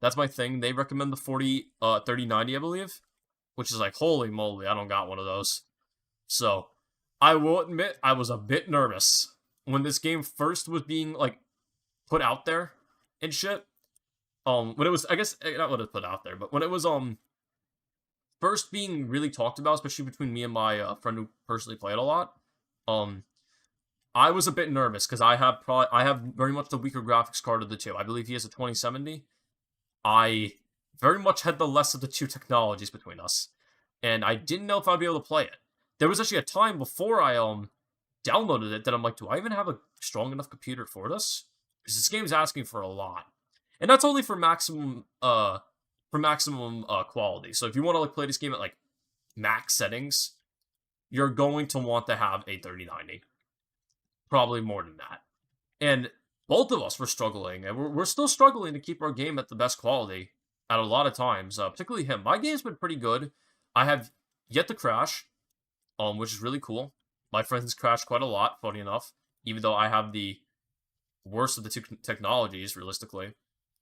Speaker 1: that's my thing. They recommend the 3090, I believe, which is like holy moly, I don't got one of those. So, I will admit I was a bit nervous when this game first was being like put out there and shit. When it was, I guess not when it was put out there, but when it was first being really talked about, especially between me and my friend who personally played a lot, um, I was a bit nervous because I have very much the weaker graphics card of the two. I believe he has a 2070. I very much had the less of the two technologies between us, and I didn't know if I'd be able to play it. There was actually a time before I downloaded it that I'm like, do I even have a strong enough computer for this? Because this game is asking for a lot, and that's only for maximum quality. So if you want to like play this game at like max settings, you're going to want to have a 3090, probably more than that. And both of us were struggling, and we're still struggling to keep our game at the best quality at a lot of times. Particularly him. My game's been pretty good. I have yet to crash, which is really cool. My friends crashed quite a lot, funny enough, even though I have the worst of the two technologies, realistically.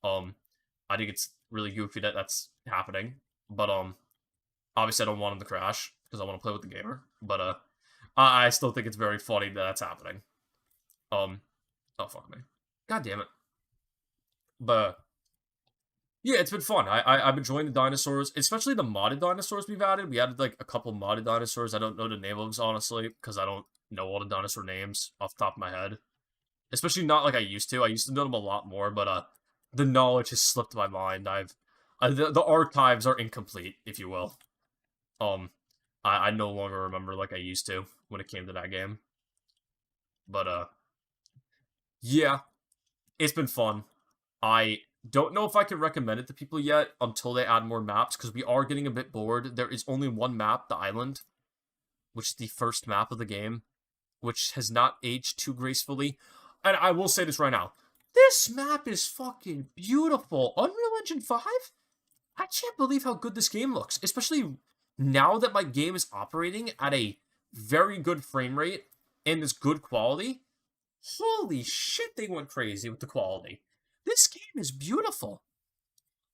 Speaker 1: Um, I think it's really goofy that that's happening, but obviously I don't want him to crash because I want to play with the gamer. But I still think it's very funny that that's happening. Um, oh fuck me, god damn it. But yeah, it's been fun. I'm enjoying the dinosaurs, especially the modded dinosaurs we've added. We added like a couple modded dinosaurs. I don't know the name of them honestly because I don't know all the dinosaur names off the top of my head. Especially not like I used to. I used to know them a lot more, but the knowledge has slipped my mind. The archives are incomplete, if you will. Um, I no longer remember like I used to when it came to that game. But yeah, it's been fun. I don't know if I can recommend it to people yet until they add more maps, because we are getting a bit bored. There is only one map, the island, which is the first map of the game, which has not aged too gracefully. And I will say this right now. This map is fucking beautiful. Unreal Engine 5? I can't believe how good this game looks, especially now that my game is operating at a very good frame rate and is good quality. Holy shit, they went crazy with the quality. This game is beautiful.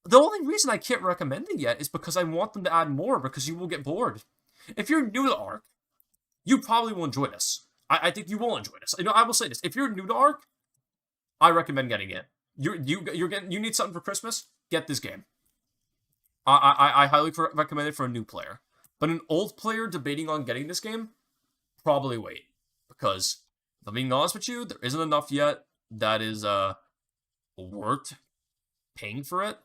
Speaker 1: The only reason I can't recommend it yet is because I want them to add more, because you will get bored. If you're new to Ark, you probably will enjoy this. I think you will enjoy this. I will say this: if you're new to Ark, I recommend getting it. You need something for Christmas? Get this game. I highly recommend it for a new player. But an old player debating on getting this game, probably wait, because if I'm being honest with you, there isn't enough yet that is worth paying for it,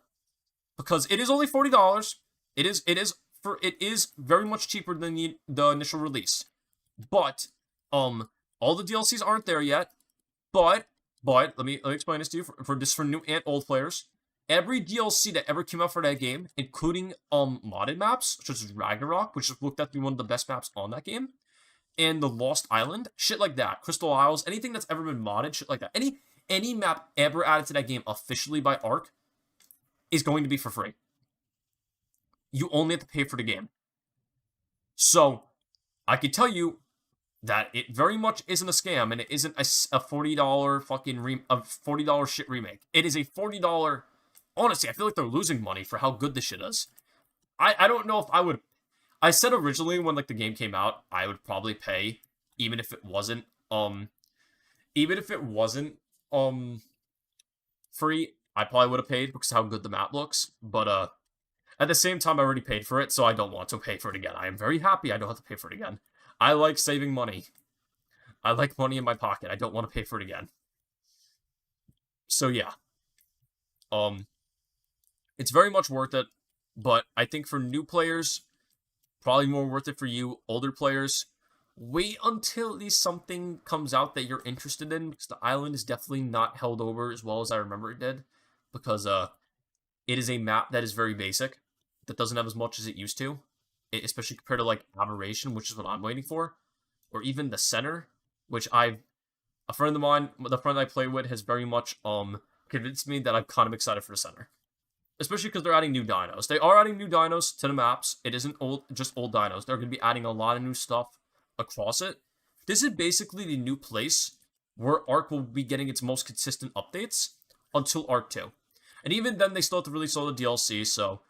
Speaker 1: because it is only $40. It is very much cheaper than the initial release. But all the DLCs aren't there yet. But let me explain this to you for new and old players. Every DLC that ever came out for that game, including modded maps, such as Ragnarok, which is looked at to be one of the best maps on that game, and the Lost Island, shit like that, Crystal Isles, anything that's ever been modded, shit like that, any map ever added to that game officially by Ark is going to be for free. You only have to pay for the game. So, I can tell you that it very much isn't a scam, and it isn't a $40 fucking a $40 shit remake. It is a $40. Honestly, I feel like they're losing money for how good this shit is. I don't know if I would. I said originally when like the game came out, I would probably pay, even if it wasn't free. I probably would have paid because of how good the map looks. But at the same time, I already paid for it, so I don't want to pay for it again. I am very happy I don't have to pay for it again. I like saving money. I like money in my pocket. I don't want to pay for it again. So yeah. It's very much worth it, but I think for new players, probably more worth it for you. Older players, wait until at least something comes out that you're interested in, because the island is definitely not held over as well as I remember it did, because it is a map that is very basic, that doesn't have as much as it used to, especially compared to like Aberration, which is what I'm waiting for, or even the center, which a friend of mine, the friend I play with, has very much convinced me that I'm kind of excited for the center. Especially because they're adding new dinos. They are adding new dinos to the maps. It isn't just old dinos. They're going to be adding a lot of new stuff across it. This is basically the new place where Ark will be getting its most consistent updates until Ark 2. And even then, they still have to release all the DLC, so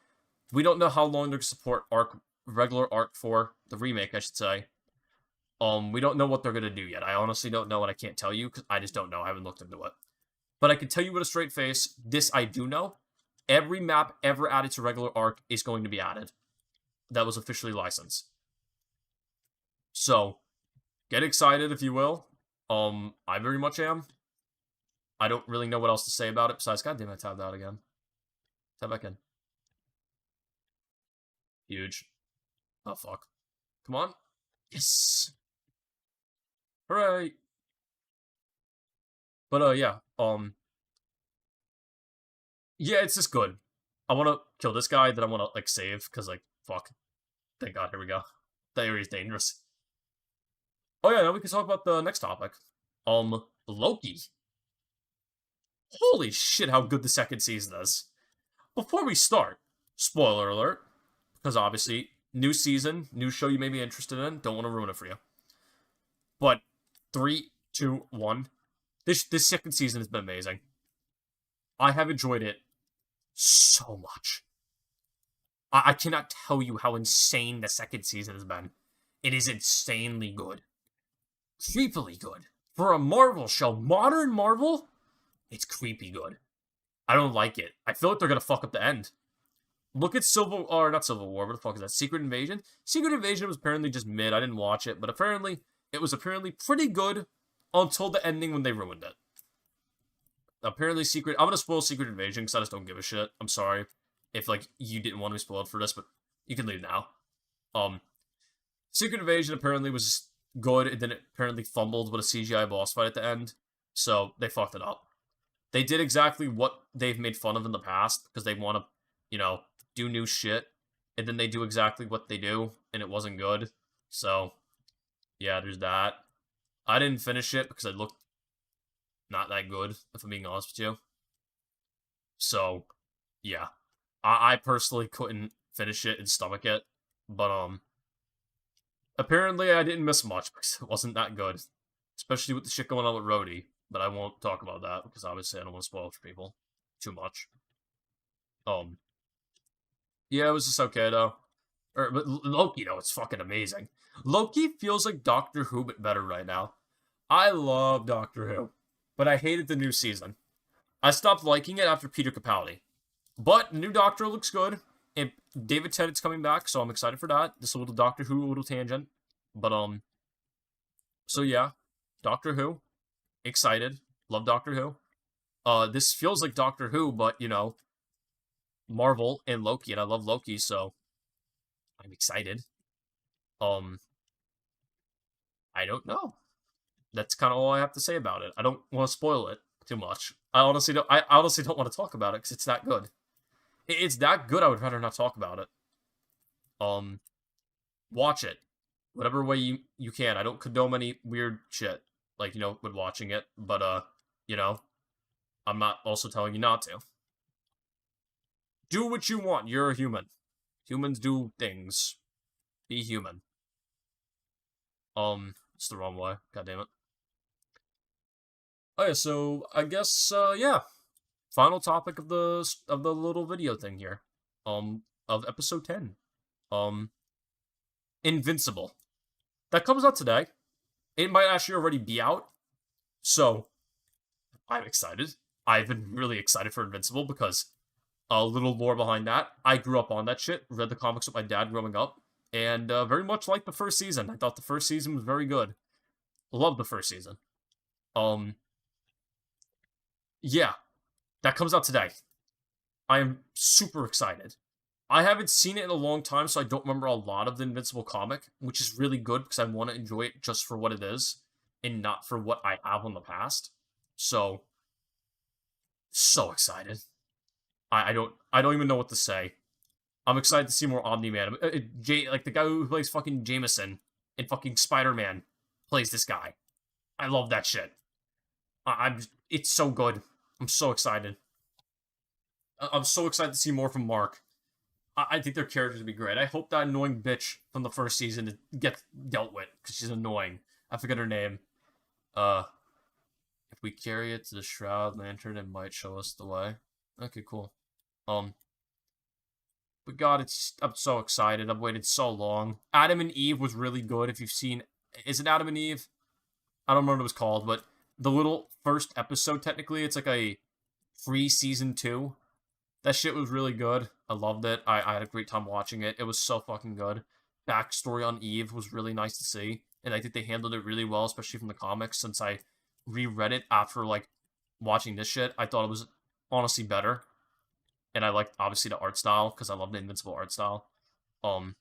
Speaker 1: we don't know how long they're going to support regular Ark for, the remake, I should say. We don't know what they're going to do yet. I honestly don't know, and I can't tell you, because I just don't know. I haven't looked into it. But I can tell you with a straight face, this I do know. Every map ever added to regular Ark is going to be added. That was officially licensed. So, get excited if you will. I very much am. I don't really know what else to say about it besides, goddamn, I tabbed out again. Tab back in. Huge. Oh, fuck. Come on. Yes! Hooray! But, yeah, yeah, it's just good. I want to kill this guy, then I want to, like, save, because, like, fuck. Thank God, here we go. That area's dangerous. Oh yeah, now we can talk about the next topic. Loki. Holy shit, how good the second season is. Before we start, spoiler alert, because obviously, new season, new show you may be interested in, don't want to ruin it for you. But, 3, 2, 1. This second season has been amazing. I have enjoyed it so much. I cannot tell you how insane the second season has been. It is insanely good. Creepily good. For a Marvel show, modern Marvel, it's creepy good. I don't like it. I feel like they're gonna fuck up the end. Look at not Civil War, what the fuck is that? Secret Invasion? Secret Invasion was apparently just mid, I didn't watch it, but apparently, it was apparently pretty good until the ending when they ruined it. Apparently I'm gonna spoil Secret Invasion because I just don't give a shit. I'm sorry if, like, you didn't want to be spoiled for this, but you can leave now. Secret Invasion apparently was good, and then it apparently fumbled with a CGI boss fight at the end, so they fucked it up. They did exactly what they've made fun of in the past because they want to, you know, do new shit, and then they do exactly what they do, and it wasn't good. So, yeah, there's that. I didn't finish it because it looked not that good, if I'm being honest with you. So, yeah. I personally couldn't finish it and stomach it, but, apparently I didn't miss much because it wasn't that good. Especially with the shit going on with Rhodey, but I won't talk about that because obviously I don't want to spoil it for people too much. Um, yeah, it was just okay though. But Loki though, it's fucking amazing. Loki feels like Doctor Who but better right now. I love Doctor Who, but I hated the new season. I stopped liking it after Peter Capaldi. But new Doctor looks good, and David Tennant's coming back, so I'm excited for that. This little Doctor Who little tangent, but so yeah, Doctor Who, excited, love Doctor Who. This feels like Doctor Who, but Marvel and Loki, and I love Loki, so I'm excited. Um, I don't know. That's kind of all I have to say about it. I don't want to spoil it too much. I honestly don't. I honestly don't want to talk about it because it's that good. It's that good. I would rather not talk about it. Um, watch it, whatever way you can. I don't condone any weird shit like with watching it, but you know, I'm not also telling you not to. Do what you want. You're a human. Humans do things. Be human. It's the wrong way. God damn it. Okay, so I guess yeah. Final topic of the little video thing here. Of episode 10. Um Invincible. That comes out today. It might actually already be out. So I'm excited. I've been really excited for Invincible because a little lore behind that. I grew up on that shit, read the comics with my dad growing up, and very much liked the first season. I thought the first season was very good. Loved the first season. Um, yeah, that comes out today. I am super excited. I haven't seen it in a long time, so I don't remember a lot of the Invincible comic, which is really good because I want to enjoy it just for what it is and not for what I have in the past. So, so excited. I don't even know what to say. I'm excited to see more Omni Man. Like the guy who plays fucking Jameson in fucking Spider-Man plays this guy. I love that shit. It's so good. I'm so excited. I'm so excited to see more from Mark. I think their characters would be great. I hope that annoying bitch from the first season gets dealt with because she's annoying. I forget her name. Uh, if we carry it to the Shroud Lantern, it might show us the way. Okay, cool. Um, but God, I'm so excited. I've waited so long. Adam and Eve was really good. If you've seen, is it Adam and Eve? I don't remember what it was called, but the little first episode, technically, it's like a free season 2. That shit was really good. I loved it. I had a great time watching it. It was so fucking good. Backstory on Eve was really nice to see, and I think they handled it really well, especially from the comics. Since I reread it after like watching this shit, I thought it was honestly better, and I liked obviously the art style because I love the Invincible art style. Um,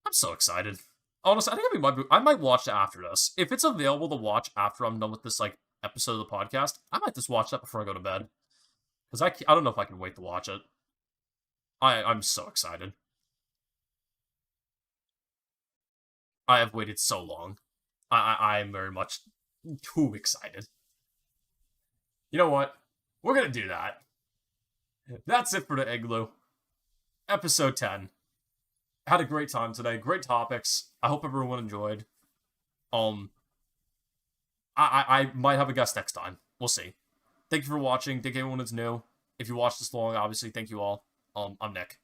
Speaker 1: I'm so excited. Honestly, I think I might watch it after this. If it's available to watch after I'm done with this like episode of the podcast, I might just watch that before I go to bed. Because I don't know if I can wait to watch it. I'm so excited. I have waited so long. I am very much too excited. You know what? We're gonna do that. That's it for the Igloo. Episode 10. Had a great time today. Great topics. I hope everyone enjoyed. Um, I might have a guest next time. We'll see. Thank you for watching. Thank you everyone that's new. If you watched this long, obviously, thank you all. I'm Nick.